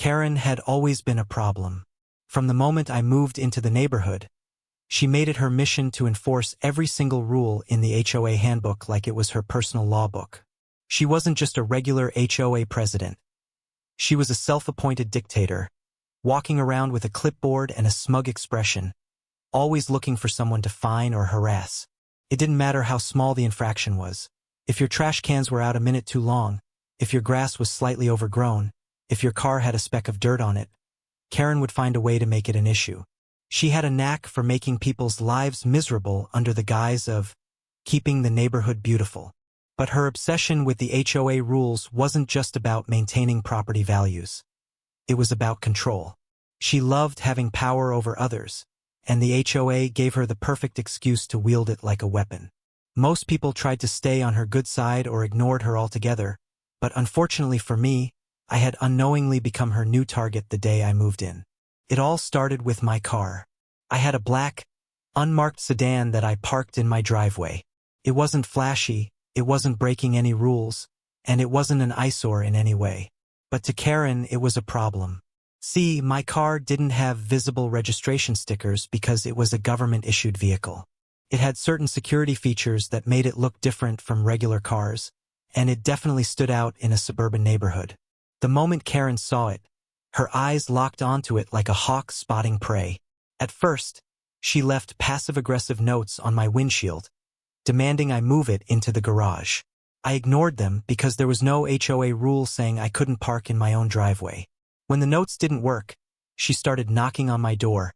Karen had always been a problem. From the moment I moved into the neighborhood, she made it her mission to enforce every single rule in the HOA handbook like it was her personal law book. She wasn't just a regular HOA president. She was a self-appointed dictator, walking around with a clipboard and a smug expression, always looking for someone to fine or harass. It didn't matter how small the infraction was. If your trash cans were out a minute too long, if your grass was slightly overgrown, if your car had a speck of dirt on it, Karen would find a way to make it an issue. She had a knack for making people's lives miserable under the guise of keeping the neighborhood beautiful. But her obsession with the HOA rules wasn't just about maintaining property values. It was about control. She loved having power over others, and the HOA gave her the perfect excuse to wield it like a weapon. Most people tried to stay on her good side or ignored her altogether, but unfortunately for me, I had unknowingly become her new target the day I moved in. It all started with my car. I had a black, unmarked sedan that I parked in my driveway. It wasn't flashy, it wasn't breaking any rules, and it wasn't an eyesore in any way. But to Karen, it was a problem. See, my car didn't have visible registration stickers because it was a government-issued vehicle. It had certain security features that made it look different from regular cars, and it definitely stood out in a suburban neighborhood. The moment Karen saw it, her eyes locked onto it like a hawk spotting prey. At first, she left passive-aggressive notes on my windshield, demanding I move it into the garage. I ignored them because there was no HOA rule saying I couldn't park in my own driveway. When the notes didn't work, she started knocking on my door,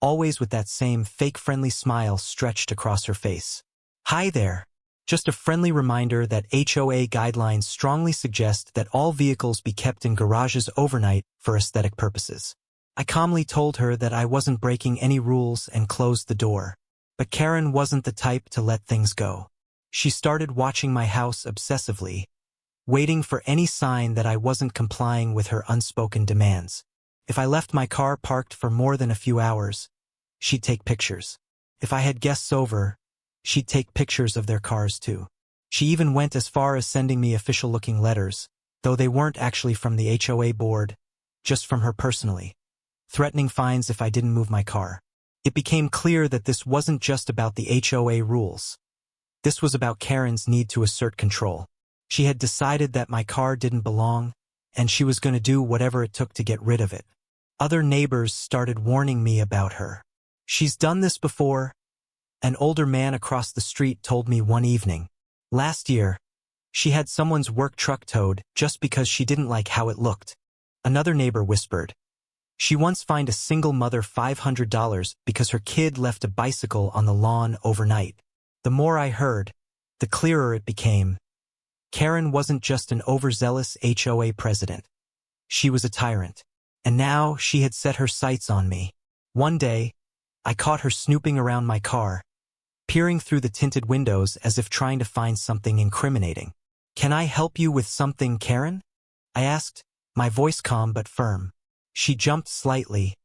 always with that same fake-friendly smile stretched across her face. "Hi there. Just a friendly reminder that HOA guidelines strongly suggest that all vehicles be kept in garages overnight for aesthetic purposes." I calmly told her that I wasn't breaking any rules and closed the door. But Karen wasn't the type to let things go. She started watching my house obsessively, waiting for any sign that I wasn't complying with her unspoken demands. If I left my car parked for more than a few hours, she'd take pictures. If I had guests over, she'd take pictures of their cars too. She even went as far as sending me official-looking letters, though they weren't actually from the HOA board, just from her personally, threatening fines if I didn't move my car. It became clear that this wasn't just about the HOA rules. This was about Karen's need to assert control. She had decided that my car didn't belong, and she was going to do whatever it took to get rid of it. Other neighbors started warning me about her. "She's done this before," an older man across the street told me one evening. "Last year, she had someone's work truck towed just because she didn't like how it looked." Another neighbor whispered, "She once fined a single mother $500 because her kid left a bicycle on the lawn overnight." The more I heard, the clearer it became. Karen wasn't just an overzealous HOA president. She was a tyrant. And now she had set her sights on me. One day, I caught her snooping around my car, peering through the tinted windows as if trying to find something incriminating. "Can I help you with something, Karen?" I asked, my voice calm but firm. She jumped slightly,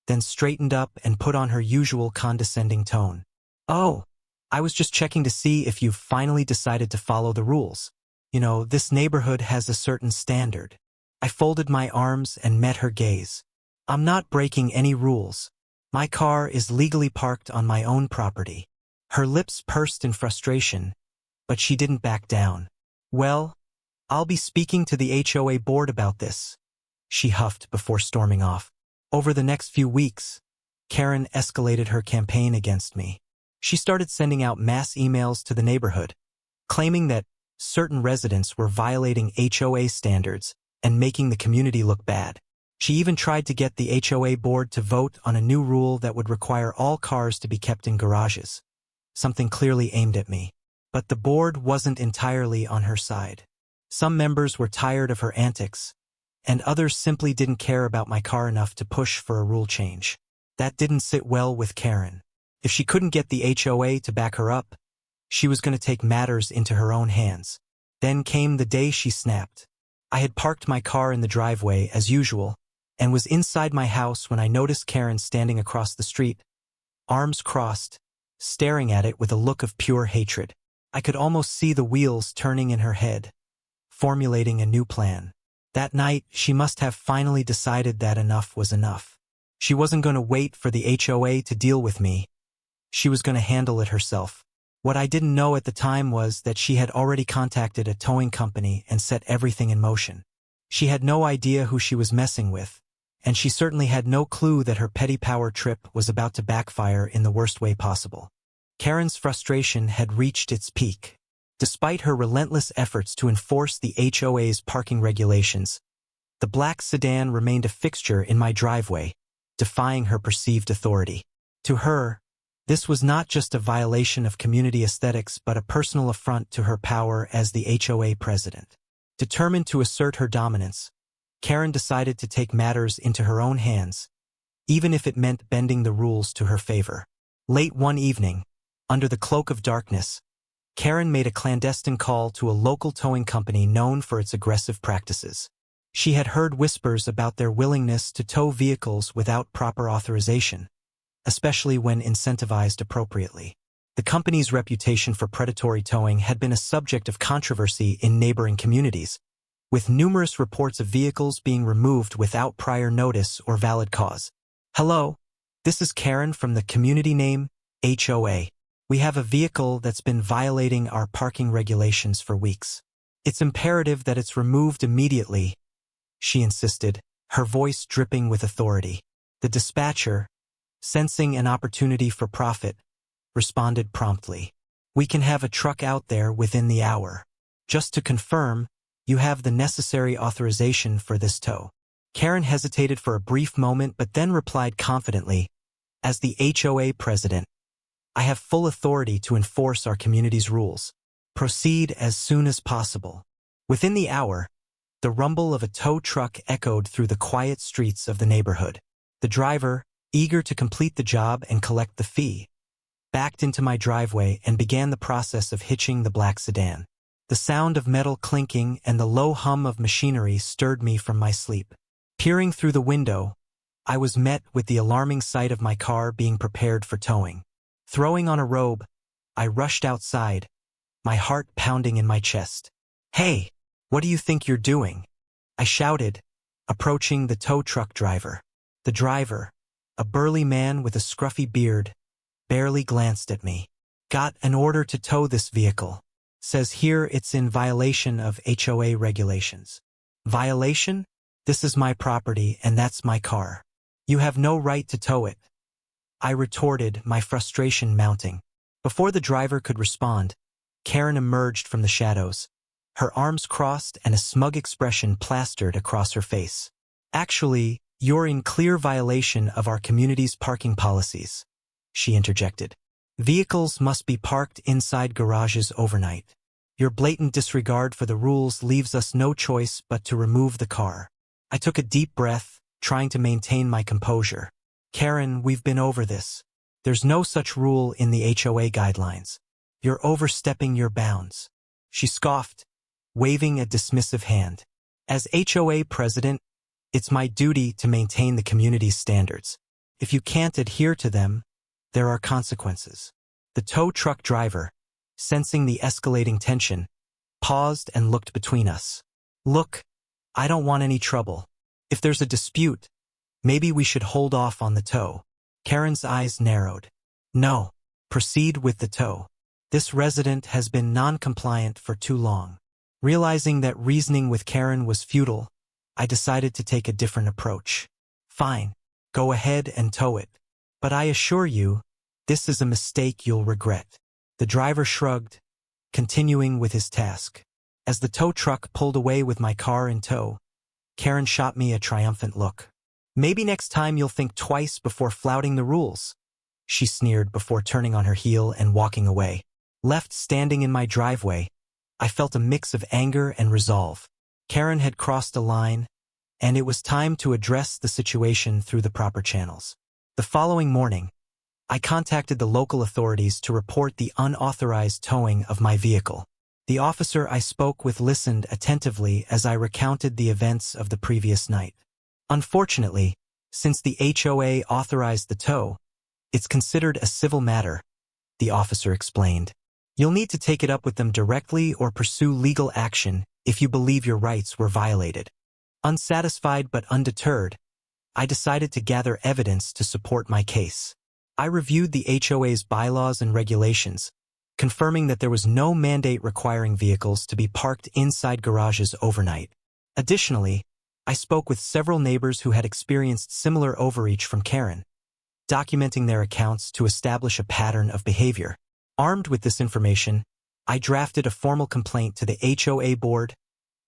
then straightened up and put on her usual condescending tone. "Oh, I was just checking to see if you've finally decided to follow the rules. You know, this neighborhood has a certain standard." I folded my arms and met her gaze. "I'm not breaking any rules. My car is legally parked on my own property." Her lips pursed in frustration, but she didn't back down. "Well, I'll be speaking to the HOA board about this," she huffed before storming off. Over the next few weeks, Karen escalated her campaign against me. She started sending out mass emails to the neighborhood, claiming that certain residents were violating HOA standards and making the community look bad. She even tried to get the HOA board to vote on a new rule that would require all cars to be kept in garages, something clearly aimed at me. But the board wasn't entirely on her side. Some members were tired of her antics, and others simply didn't care about my car enough to push for a rule change. That didn't sit well with Karen. If she couldn't get the HOA to back her up, she was going to take matters into her own hands. Then came the day she snapped. I had parked my car in the driveway as usual and was inside my house when I noticed Karen standing across the street, arms crossed, staring at it with a look of pure hatred. I could almost see the wheels turning in her head, formulating a new plan. That night, she must have finally decided that enough was enough. She wasn't going to wait for the HOA to deal with me. She was going to handle it herself. What I didn't know at the time was that she had already contacted a towing company and set everything in motion. She had no idea who she was messing with, and she certainly had no clue that her petty power trip was about to backfire in the worst way possible. Karen's frustration had reached its peak. Despite her relentless efforts to enforce the HOA's parking regulations, the black sedan remained a fixture in my driveway, defying her perceived authority. To her, this was not just a violation of community aesthetics but a personal affront to her power as the HOA president. Determined to assert her dominance, Karen decided to take matters into her own hands, even if it meant bending the rules to her favor. Late one evening, under the cloak of darkness, Karen made a clandestine call to a local towing company known for its aggressive practices. She had heard whispers about their willingness to tow vehicles without proper authorization, especially when incentivized appropriately. The company's reputation for predatory towing had been a subject of controversy in neighboring communities, with numerous reports of vehicles being removed without prior notice or valid cause. Hello, this is Karen from the community name HOA. We have a vehicle that's been violating our parking regulations for weeks. It's imperative that it's removed immediately, she insisted, her voice dripping with authority. The dispatcher, sensing an opportunity for profit, responded promptly. We can have a truck out there within the hour. Just to confirm, you have the necessary authorization for this tow. Karen hesitated for a brief moment but then replied confidently, as the HOA president, I have full authority to enforce our community's rules. Proceed as soon as possible. Within the hour, the rumble of a tow truck echoed through the quiet streets of the neighborhood. The driver, eager to complete the job and collect the fee, backed into my driveway and began the process of hitching the black sedan. The sound of metal clinking and the low hum of machinery stirred me from my sleep. Peering through the window, I was met with the alarming sight of my car being prepared for towing. Throwing on a robe, I rushed outside, my heart pounding in my chest. Hey, what do you think you're doing? I shouted, approaching the tow truck driver. The driver, a burly man with a scruffy beard, barely glanced at me. Got an order to tow this vehicle. Says here it's in violation of HOA regulations. Violation? This is my property and that's my car. You have no right to tow it. I retorted, my frustration mounting. Before the driver could respond, Karen emerged from the shadows, her arms crossed and a smug expression plastered across her face. Actually, you're in clear violation of our community's parking policies, she interjected. Vehicles must be parked inside garages overnight. Your blatant disregard for the rules leaves us no choice but to remove the car. I took a deep breath, trying to maintain my composure. Karen, we've been over this. There's no such rule in the HOA guidelines. You're overstepping your bounds. She scoffed, waving a dismissive hand. As HOA president, it's my duty to maintain the community's standards. If you can't adhere to them, there are consequences. The tow truck driver, sensing the escalating tension, paused and looked between us. Look, I don't want any trouble. If there's a dispute, maybe we should hold off on the tow. Karen's eyes narrowed. No, proceed with the tow. This resident has been non-compliant for too long. Realizing that reasoning with Karen was futile, I decided to take a different approach. Fine, go ahead and tow it. But I assure you, this is a mistake you'll regret. The driver shrugged, continuing with his task. As the tow truck pulled away with my car in tow, Karen shot me a triumphant look. Maybe next time you'll think twice before flouting the rules, she sneered before turning on her heel and walking away. Left standing in my driveway, I felt a mix of anger and resolve. Karen had crossed a line, and it was time to address the situation through the proper channels. The following morning, I contacted the local authorities to report the unauthorized towing of my vehicle. The officer I spoke with listened attentively as I recounted the events of the previous night. Unfortunately, since the HOA authorized the tow, it's considered a civil matter, the officer explained. You'll need to take it up with them directly or pursue legal action if you believe your rights were violated. Unsatisfied but undeterred, I decided to gather evidence to support my case. I reviewed the HOA's bylaws and regulations, confirming that there was no mandate requiring vehicles to be parked inside garages overnight. Additionally, I spoke with several neighbors who had experienced similar overreach from Karen, documenting their accounts to establish a pattern of behavior. Armed with this information, I drafted a formal complaint to the HOA board,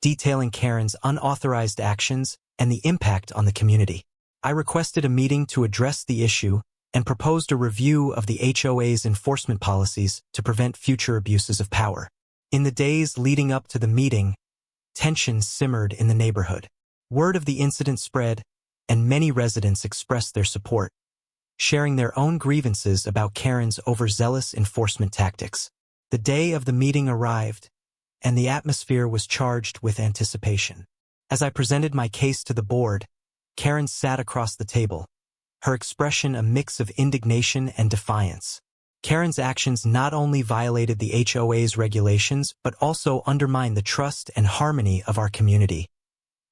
detailing Karen's unauthorized actions and the impact on the community. I requested a meeting to address the issue and proposed a review of the HOA's enforcement policies to prevent future abuses of power. In the days leading up to the meeting, tension simmered in the neighborhood. Word of the incident spread, and many residents expressed their support, sharing their own grievances about Karen's overzealous enforcement tactics. The day of the meeting arrived, and the atmosphere was charged with anticipation. As I presented my case to the board, Karen sat across the table, her expression a mix of indignation and defiance. Karen's actions not only violated the HOA's regulations but also undermined the trust and harmony of our community.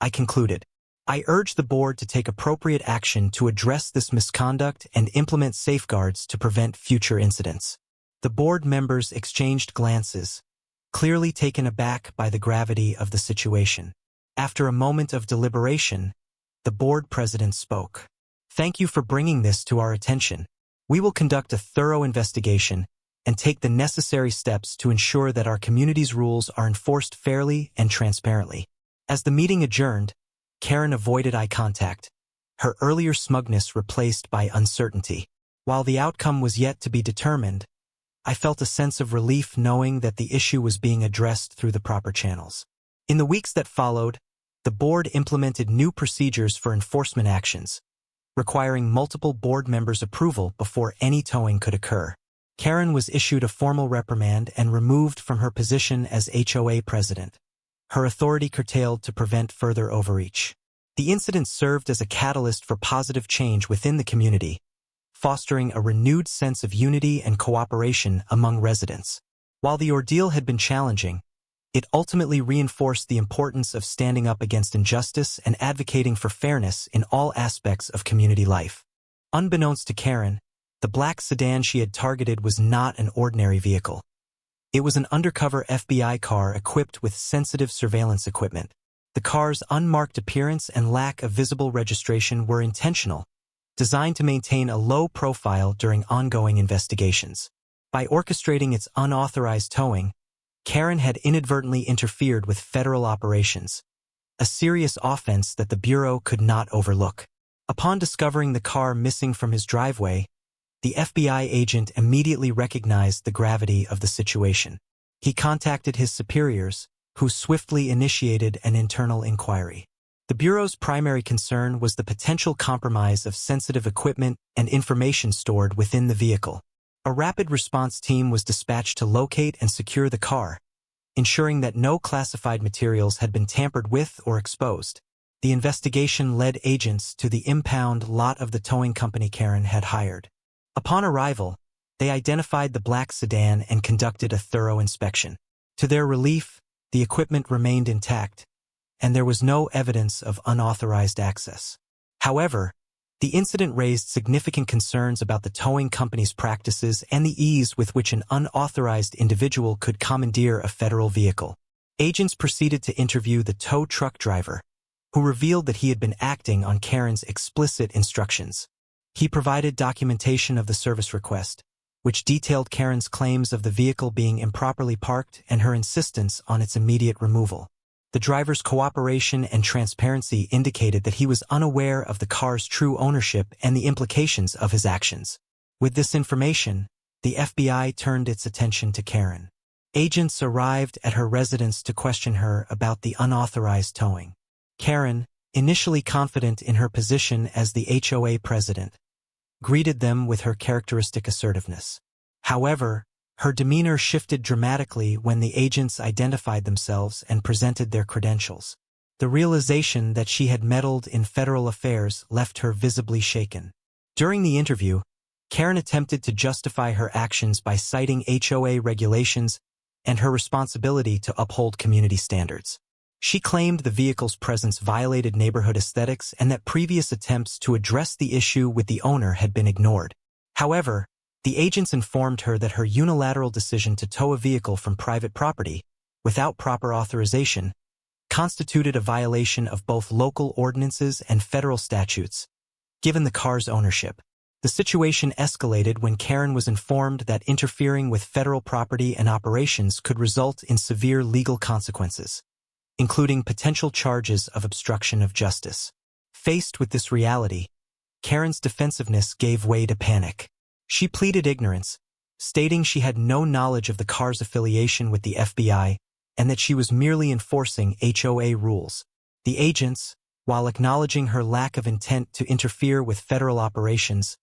I concluded, I urge the board to take appropriate action to address this misconduct and implement safeguards to prevent future incidents. The board members exchanged glances, clearly taken aback by the gravity of the situation. After a moment of deliberation, the board president spoke. Thank you for bringing this to our attention. We will conduct a thorough investigation and take the necessary steps to ensure that our community's rules are enforced fairly and transparently. As the meeting adjourned, Karen avoided eye contact, her earlier smugness replaced by uncertainty. While the outcome was yet to be determined, I felt a sense of relief knowing that the issue was being addressed through the proper channels. In the weeks that followed, the board implemented new procedures for enforcement actions, requiring multiple board members' approval before any towing could occur. Karen was issued a formal reprimand and removed from her position as HOA president, her authority curtailed to prevent further overreach. The incident served as a catalyst for positive change within the community, fostering a renewed sense of unity and cooperation among residents. While the ordeal had been challenging, it ultimately reinforced the importance of standing up against injustice and advocating for fairness in all aspects of community life. Unbeknownst to Karen, the black sedan she had targeted was not an ordinary vehicle. It was an undercover FBI car equipped with sensitive surveillance equipment. The car's unmarked appearance and lack of visible registration were intentional, designed to maintain a low profile during ongoing investigations. By orchestrating its unauthorized towing, Karen had inadvertently interfered with federal operations, a serious offense that the Bureau could not overlook. Upon discovering the car missing from his driveway, the FBI agent immediately recognized the gravity of the situation. He contacted his superiors, who swiftly initiated an internal inquiry. The Bureau's primary concern was the potential compromise of sensitive equipment and information stored within the vehicle. A rapid response team was dispatched to locate and secure the car, ensuring that no classified materials had been tampered with or exposed. The investigation led agents to the impound lot of the towing company Karen had hired. Upon arrival, they identified the black sedan and conducted a thorough inspection. To their relief, the equipment remained intact, and there was no evidence of unauthorized access. However, the incident raised significant concerns about the towing company's practices and the ease with which an unauthorized individual could commandeer a federal vehicle. Agents proceeded to interview the tow truck driver, who revealed that he had been acting on Karen's explicit instructions. He provided documentation of the service request, which detailed Karen's claims of the vehicle being improperly parked and her insistence on its immediate removal. The driver's cooperation and transparency indicated that he was unaware of the car's true ownership and the implications of his actions. With this information, the FBI turned its attention to Karen. Agents arrived at her residence to question her about the unauthorized towing. Karen, initially confident in her position as the HOA president, greeted them with her characteristic assertiveness. However, her demeanor shifted dramatically when the agents identified themselves and presented their credentials. The realization that she had meddled in federal affairs left her visibly shaken. During the interview, Karen attempted to justify her actions by citing HOA regulations and her responsibility to uphold community standards. She claimed the vehicle's presence violated neighborhood aesthetics and that previous attempts to address the issue with the owner had been ignored. However, the agents informed her that her unilateral decision to tow a vehicle from private property, without proper authorization, constituted a violation of both local ordinances and federal statutes. Given the car's ownership, the situation escalated when Karen was informed that interfering with federal property and operations could result in severe legal consequences, including potential charges of obstruction of justice. Faced with this reality, Karen's defensiveness gave way to panic. She pleaded ignorance, stating she had no knowledge of the car's affiliation with the FBI and that she was merely enforcing HOA rules. The agents, while acknowledging her lack of intent to interfere with federal operations,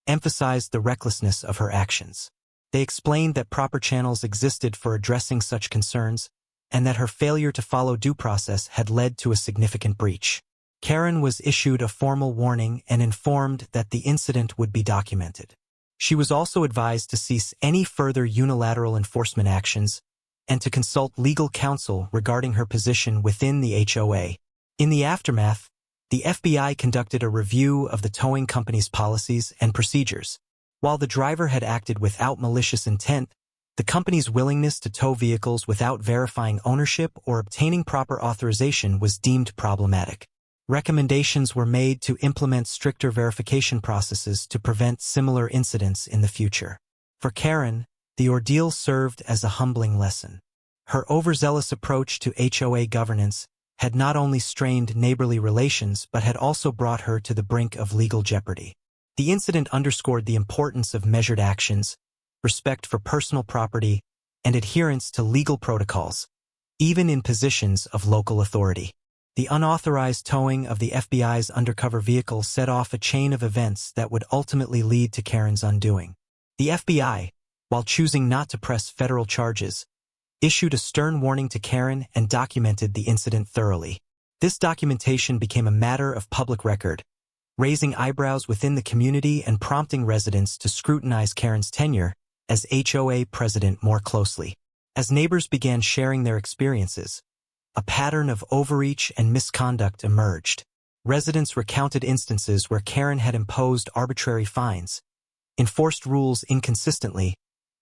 emphasized the recklessness of her actions. They explained that proper channels existed for addressing such concerns, and that her failure to follow due process had led to a significant breach. Karen was issued a formal warning and informed that the incident would be documented. She was also advised to cease any further unilateral enforcement actions and to consult legal counsel regarding her position within the HOA. In the aftermath, the FBI conducted a review of the towing company's policies and procedures. While the driver had acted without malicious intent, the company's willingness to tow vehicles without verifying ownership or obtaining proper authorization was deemed problematic. Recommendations were made to implement stricter verification processes to prevent similar incidents in the future. For Karen, the ordeal served as a humbling lesson. Her overzealous approach to HOA governance had not only strained neighborly relations but had also brought her to the brink of legal jeopardy. The incident underscored the importance of measured actions, respect for personal property, and adherence to legal protocols, even in positions of local authority. The unauthorized towing of the FBI's undercover vehicle set off a chain of events that would ultimately lead to Karen's undoing. The FBI, while choosing not to press federal charges, issued a stern warning to Karen and documented the incident thoroughly. This documentation became a matter of public record, raising eyebrows within the community and prompting residents to scrutinize Karen's tenure as HOA president more closely. As neighbors began sharing their experiences, a pattern of overreach and misconduct emerged. Residents recounted instances where Karen had imposed arbitrary fines, enforced rules inconsistently,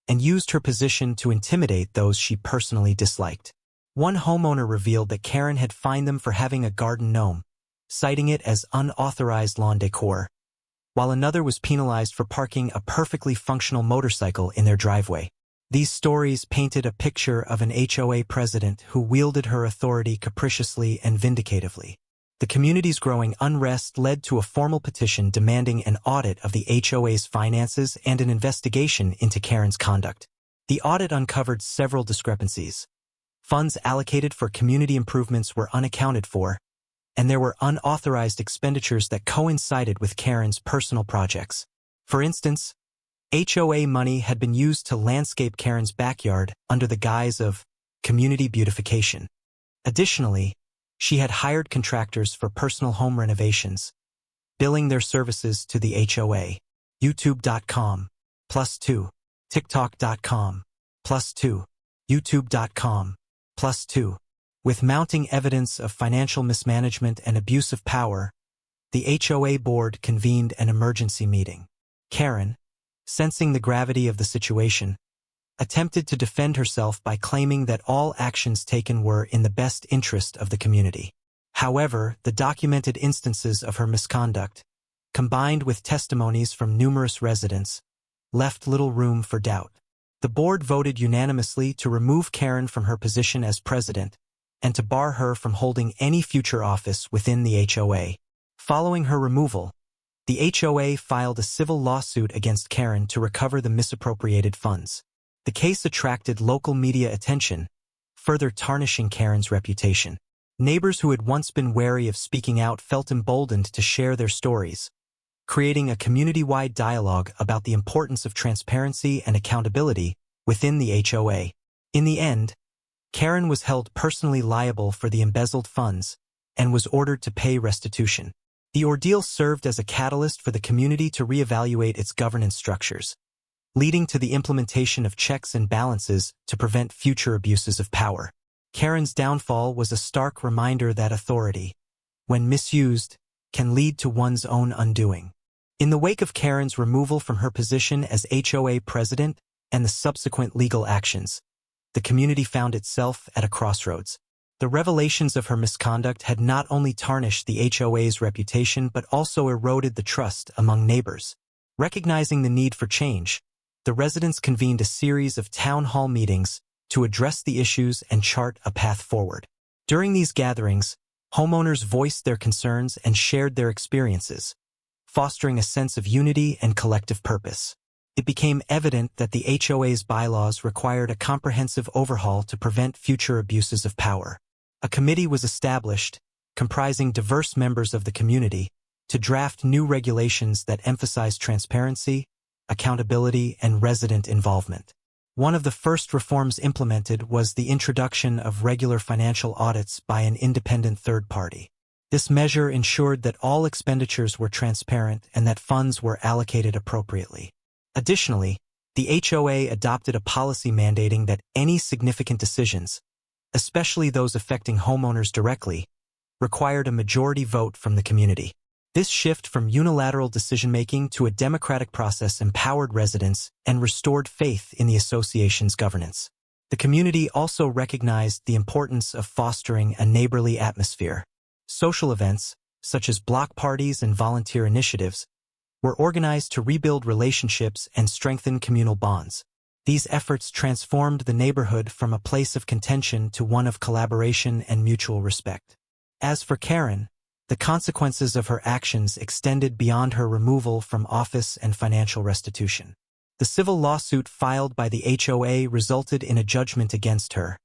and used her position to intimidate those she personally disliked. One homeowner revealed that Karen had fined them for having a garden gnome, citing it as unauthorized lawn decor, while another was penalized for parking a perfectly functional motorcycle in their driveway. These stories painted a picture of an HOA president who wielded her authority capriciously and vindicatively. The community's growing unrest led to a formal petition demanding an audit of the HOA's finances and an investigation into Karen's conduct. The audit uncovered several discrepancies. Funds allocated for community improvements were unaccounted for, and there were unauthorized expenditures that coincided with Karen's personal projects. For instance, HOA money had been used to landscape Karen's backyard under the guise of community beautification. Additionally, she had hired contractors for personal home renovations, billing their services to the HOA. YouTube.com, +2. TikTok.com, +2. YouTube.com, +2. With mounting evidence of financial mismanagement and abuse of power, the HOA board convened an emergency meeting. Karen, sensing the gravity of the situation, attempted to defend herself by claiming that all actions taken were in the best interest of the community. However, the documented instances of her misconduct, combined with testimonies from numerous residents, left little room for doubt. The board voted unanimously to remove Karen from her position as president and to bar her from holding any future office within the HOA. Following her removal, the HOA filed a civil lawsuit against Karen to recover the misappropriated funds. The case attracted local media attention, further tarnishing Karen's reputation. Neighbors who had once been wary of speaking out felt emboldened to share their stories, creating a community-wide dialogue about the importance of transparency and accountability within the HOA. In the end, Karen was held personally liable for the embezzled funds and was ordered to pay restitution. The ordeal served as a catalyst for the community to reevaluate its governance structures, leading to the implementation of checks and balances to prevent future abuses of power. Karen's downfall was a stark reminder that authority, when misused, can lead to one's own undoing. In the wake of Karen's removal from her position as HOA president and the subsequent legal actions, the community found itself at a crossroads. The revelations of her misconduct had not only tarnished the HOA's reputation but also eroded the trust among neighbors. Recognizing the need for change, the residents convened a series of town hall meetings to address the issues and chart a path forward. During these gatherings, homeowners voiced their concerns and shared their experiences, fostering a sense of unity and collective purpose. It became evident that the HOA's bylaws required a comprehensive overhaul to prevent future abuses of power. A committee was established, comprising diverse members of the community, to draft new regulations that emphasize transparency, accountability, and resident involvement. One of the first reforms implemented was the introduction of regular financial audits by an independent third party. This measure ensured that all expenditures were transparent and that funds were allocated appropriately. Additionally, the HOA adopted a policy mandating that any significant decisions, especially those affecting homeowners directly, required a majority vote from the community. This shift from unilateral decision-making to a democratic process empowered residents and restored faith in the association's governance. The community also recognized the importance of fostering a neighborly atmosphere. Social events, such as block parties and volunteer initiatives, were organized to rebuild relationships and strengthen communal bonds. These efforts transformed the neighborhood from a place of contention to one of collaboration and mutual respect. As for Karen, the consequences of her actions extended beyond her removal from office and financial restitution. The civil lawsuit filed by the HOA resulted in a judgment against her,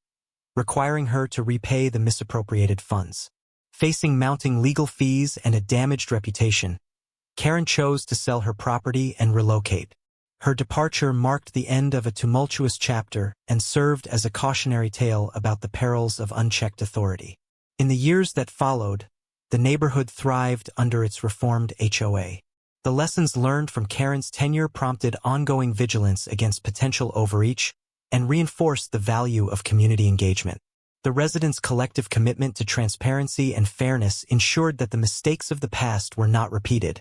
requiring her to repay the misappropriated funds. Facing mounting legal fees and a damaged reputation, Karen chose to sell her property and relocate. Her departure marked the end of a tumultuous chapter and served as a cautionary tale about the perils of unchecked authority. In the years that followed, the neighborhood thrived under its reformed HOA. The lessons learned from Karen's tenure prompted ongoing vigilance against potential overreach and reinforced the value of community engagement. The residents' collective commitment to transparency and fairness ensured that the mistakes of the past were not repeated,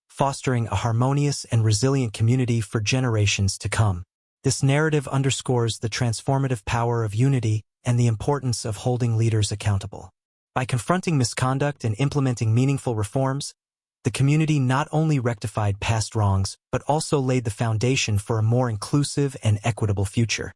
fostering a harmonious and resilient community for generations to come. This narrative underscores the transformative power of unity and the importance of holding leaders accountable. By confronting misconduct and implementing meaningful reforms, the community not only rectified past wrongs but also laid the foundation for a more inclusive and equitable future.